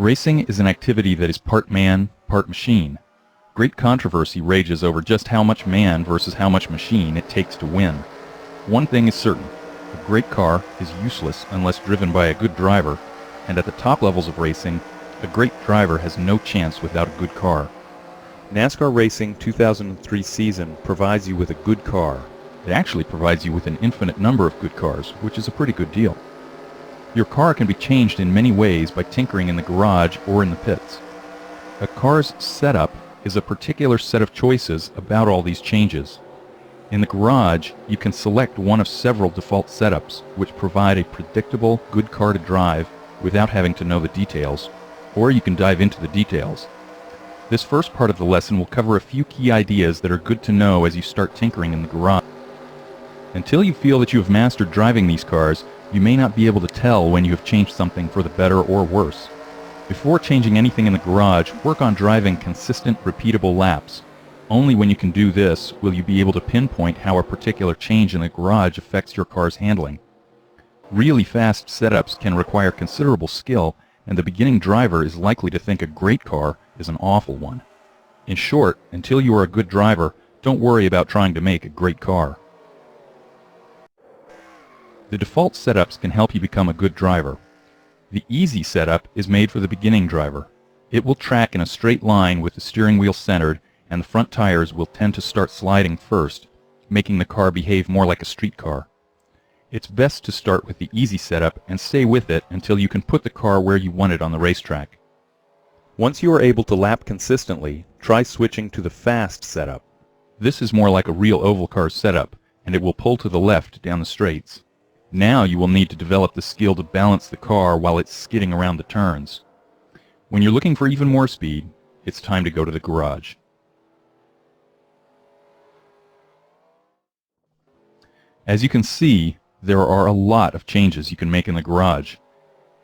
Racing is an activity that is part man, part machine. Great controversy rages over just how much man versus how much machine it takes to win. One thing is certain, a great car is useless unless driven by a good driver, and at the top levels of racing, a great driver has no chance without a good car. NASCAR Racing 2003 season provides you with a good car. It actually provides you with an infinite number of good cars, which is a pretty good deal. Your car can be changed in many ways by tinkering in the garage or in the pits. A car's setup is a particular set of choices about all these changes. In the garage, you can select one of several default setups which provide a predictable, good car to drive without having to know the details, or you can dive into the details. This first part of the lesson will cover a few key ideas that are good to know as you start tinkering in the garage. Until you feel that you have mastered driving these cars, you may not be able to tell when you have changed something for the better or worse. Before changing anything in the garage, work on driving consistent, repeatable laps. Only when you can do this will you be able to pinpoint how a particular change in the garage affects your car's handling. Really fast setups can require considerable skill, and the beginning driver is likely to think a great car is an awful one. In short, until you are a good driver, don't worry about trying to make a great car. The default setups can help you become a good driver. The easy setup is made for the beginning driver. It will track in a straight line with the steering wheel centered, and the front tires will tend to start sliding first, making the car behave more like a street car. It's best to start with the easy setup and stay with it until you can put the car where you want it on the racetrack. Once you are able to lap consistently, try switching to the fast setup. This is more like a real oval car setup, and it will pull to the left down the straights. Now you will need to develop the skill to balance the car while it's skidding around the turns. When you're looking for even more speed, it's time to go to the garage. As you can see, there are a lot of changes you can make in the garage.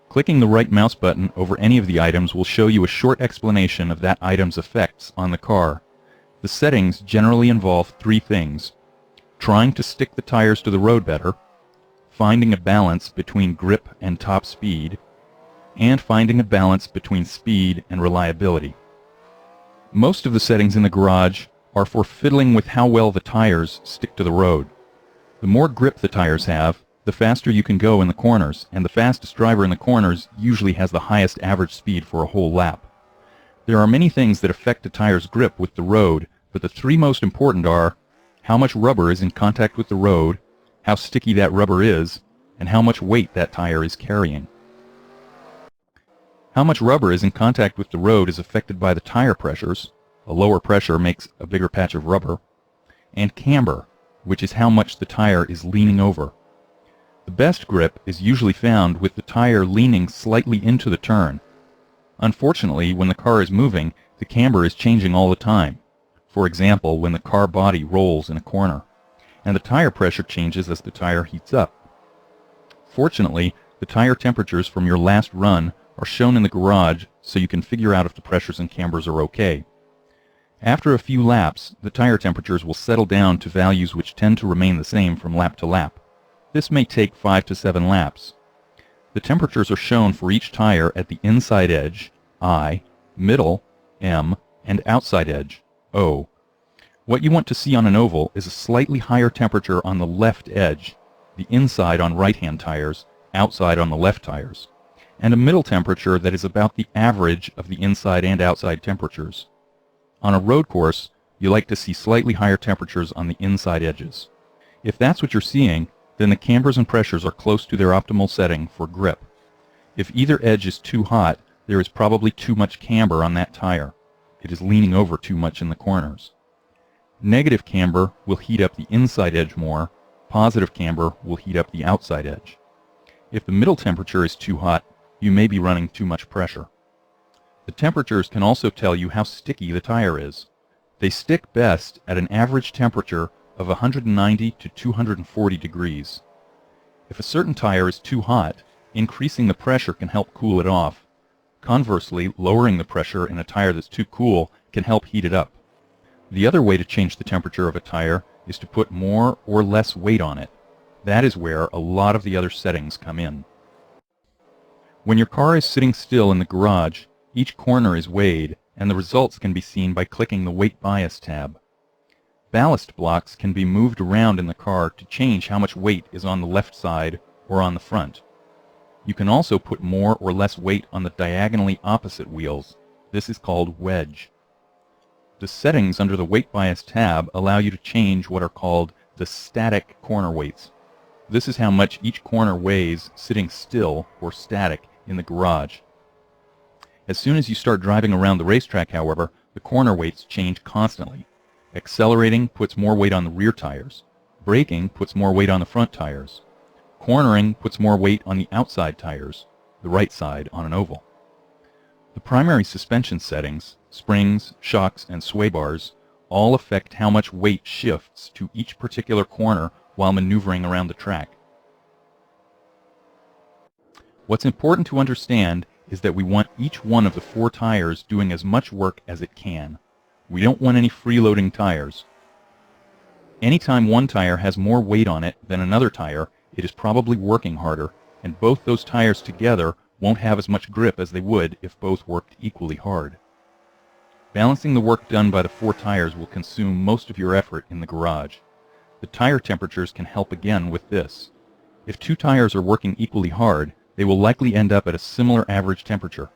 Clicking the right mouse button over any of the items will show you a short explanation of that item's effects on the car. The settings generally involve three things: trying to stick the tires to the road better, finding a balance between grip and top speed, and finding a balance between speed and reliability. Most of the settings in the garage are for fiddling with how well the tires stick to the road. The more grip the tires have, the faster you can go in the corners, and the fastest driver in the corners usually has the highest average speed for a whole lap. There are many things that affect a tire's grip with the road, but the three most important are how much rubber is in contact with the road, how sticky that rubber is, and how much weight that tire is carrying. How much rubber is in contact with the road is affected by the tire pressures. A lower pressure makes a bigger patch of rubber. And camber, which is how much the tire is leaning over. The best grip is usually found with the tire leaning slightly into the turn. Unfortunately, when the car is moving, the camber is changing all the time. For example, when the car body rolls in a corner, and the tire pressure changes as the tire heats up. Fortunately, the tire temperatures from your last run are shown in the garage so you can figure out if the pressures and cambers are okay. After a few laps, the tire temperatures will settle down to values which tend to remain the same from lap to lap. This may take 5 to 7 laps. The temperatures are shown for each tire at the inside edge, I, middle, M, and outside edge, O. What you want to see on an oval is a slightly higher temperature on the left edge, the inside on right-hand tires, outside on the left tires, and a middle temperature that is about the average of the inside and outside temperatures. On a road course, you like to see slightly higher temperatures on the inside edges. If that's what you're seeing, then the cambers and pressures are close to their optimal setting for grip. If either edge is too hot, there is probably too much camber on that tire. It is leaning over too much in the corners. Negative camber will heat up the inside edge more. Positive camber will heat up the outside edge. If the middle temperature is too hot, you may be running too much pressure. The temperatures can also tell you how sticky the tire is. They stick best at an average temperature of 190 to 240 degrees. If a certain tire is too hot, increasing the pressure can help cool it off. Conversely, lowering the pressure in a tire that's too cool can help heat it up. The other way to change the temperature of a tire is to put more or less weight on it. That is where a lot of the other settings come in. When your car is sitting still in the garage, each corner is weighed, and the results can be seen by clicking the Weight Bias tab. Ballast blocks can be moved around in the car to change how much weight is on the left side or on the front. You can also put more or less weight on the diagonally opposite wheels. This is called wedge. The settings under the Weight Bias tab allow you to change what are called the static corner weights. This is how much each corner weighs sitting still or static in the garage. As soon as you start driving around the racetrack, however, the corner weights change constantly. Accelerating puts more weight on the rear tires. Braking puts more weight on the front tires. Cornering puts more weight on the outside tires, the right side on an oval. The primary suspension settings, springs, shocks, and sway bars, all affect how much weight shifts to each particular corner while maneuvering around the track. What's important to understand is that we want each one of the 4 tires doing as much work as it can. We don't want any freeloading tires. Anytime one tire has more weight on it than another tire, it is probably working harder, and both those tires together won't have as much grip as they would if both worked equally hard. Balancing the work done by the 4 tires will consume most of your effort in the garage. The tire temperatures can help again with this. If 2 tires are working equally hard, they will likely end up at a similar average temperature.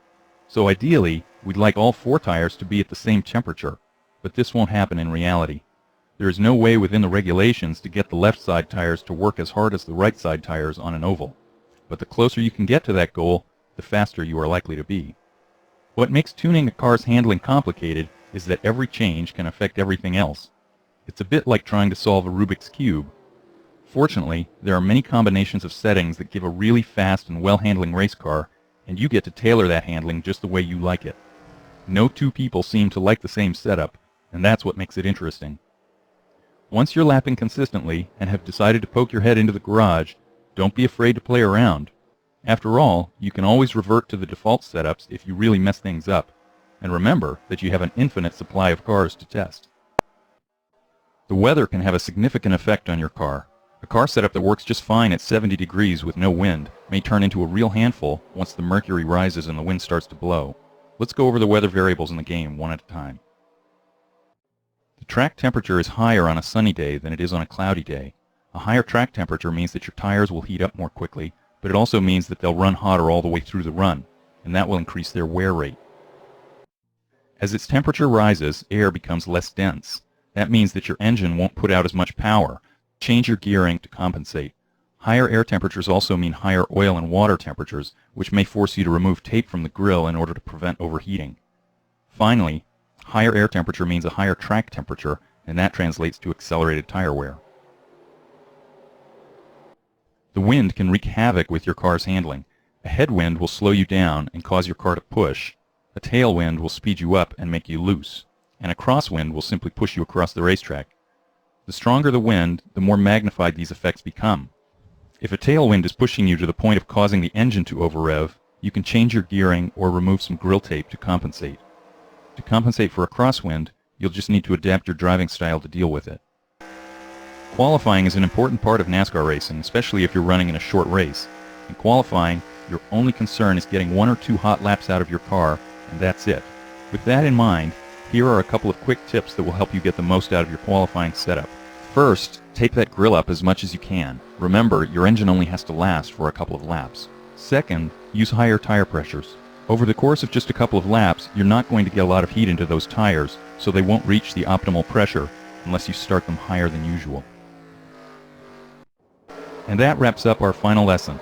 So ideally, we'd like all 4 tires to be at the same temperature, but this won't happen in reality. There is no way within the regulations to get the left side tires to work as hard as the right side tires on an oval. But the closer you can get to that goal, the faster you are likely to be. What makes tuning a car's handling complicated is that every change can affect everything else. It's a bit like trying to solve a Rubik's Cube. Fortunately, there are many combinations of settings that give a really fast and well-handling race car, and you get to tailor that handling just the way you like it. No 2 people seem to like the same setup, and that's what makes it interesting. Once you're lapping consistently and have decided to poke your head into the garage, don't be afraid to play around. After all, you can always revert to the default setups if you really mess things up, and remember that you have an infinite supply of cars to test. The weather can have a significant effect on your car. A car setup that works just fine at 70 degrees with no wind may turn into a real handful once the mercury rises and the wind starts to blow. Let's go over the weather variables in the game one at a time. The track temperature is higher on a sunny day than it is on a cloudy day. A higher track temperature means that your tires will heat up more quickly, but it also means that they'll run hotter all the way through the run, and that will increase their wear rate. As its temperature rises, air becomes less dense. That means that your engine won't put out as much power. Change your gearing to compensate. Higher air temperatures also mean higher oil and water temperatures, which may force you to remove tape from the grill in order to prevent overheating. Finally, higher air temperature means a higher track temperature, and that translates to accelerated tire wear. The wind can wreak havoc with your car's handling. A headwind will slow you down and cause your car to push. A tailwind will speed you up and make you loose. And a crosswind will simply push you across the racetrack. The stronger the wind, the more magnified these effects become. If a tailwind is pushing you to the point of causing the engine to over-rev, you can change your gearing or remove some grill tape to compensate. To compensate for a crosswind, you'll just need to adapt your driving style to deal with it. Qualifying is an important part of NASCAR racing, especially if you're running in a short race. In qualifying, your only concern is getting 1 or 2 hot laps out of your car, and that's it. With that in mind, here are a couple of quick tips that will help you get the most out of your qualifying setup. First, tape that grill up as much as you can. Remember, your engine only has to last for a couple of laps. Second, use higher tire pressures. Over the course of just a couple of laps, you're not going to get a lot of heat into those tires, so they won't reach the optimal pressure unless you start them higher than usual. And that wraps up our final lesson.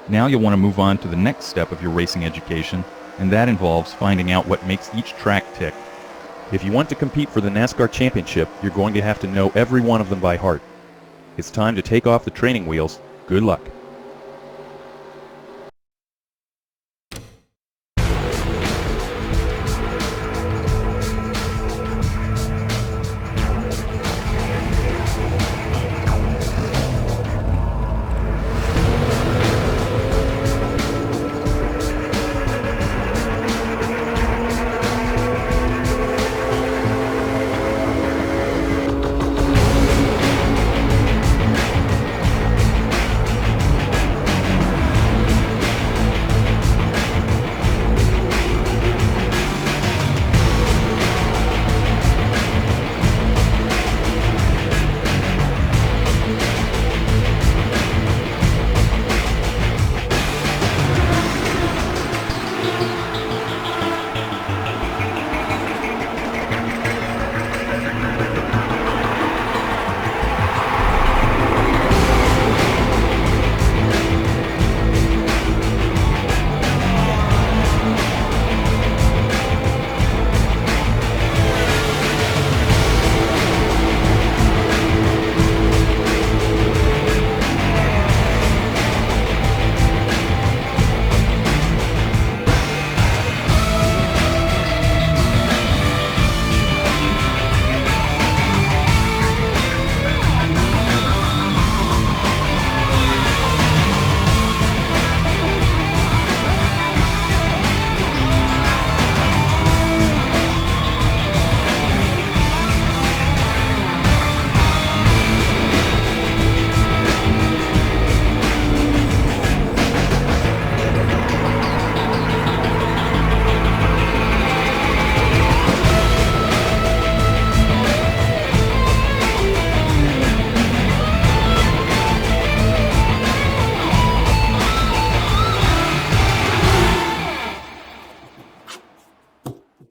Now you'll want to move on to the next step of your racing education, and that involves finding out what makes each track tick. If you want to compete for the NASCAR Championship, you're going to have to know every one of them by heart. It's time to take off the training wheels. Good luck.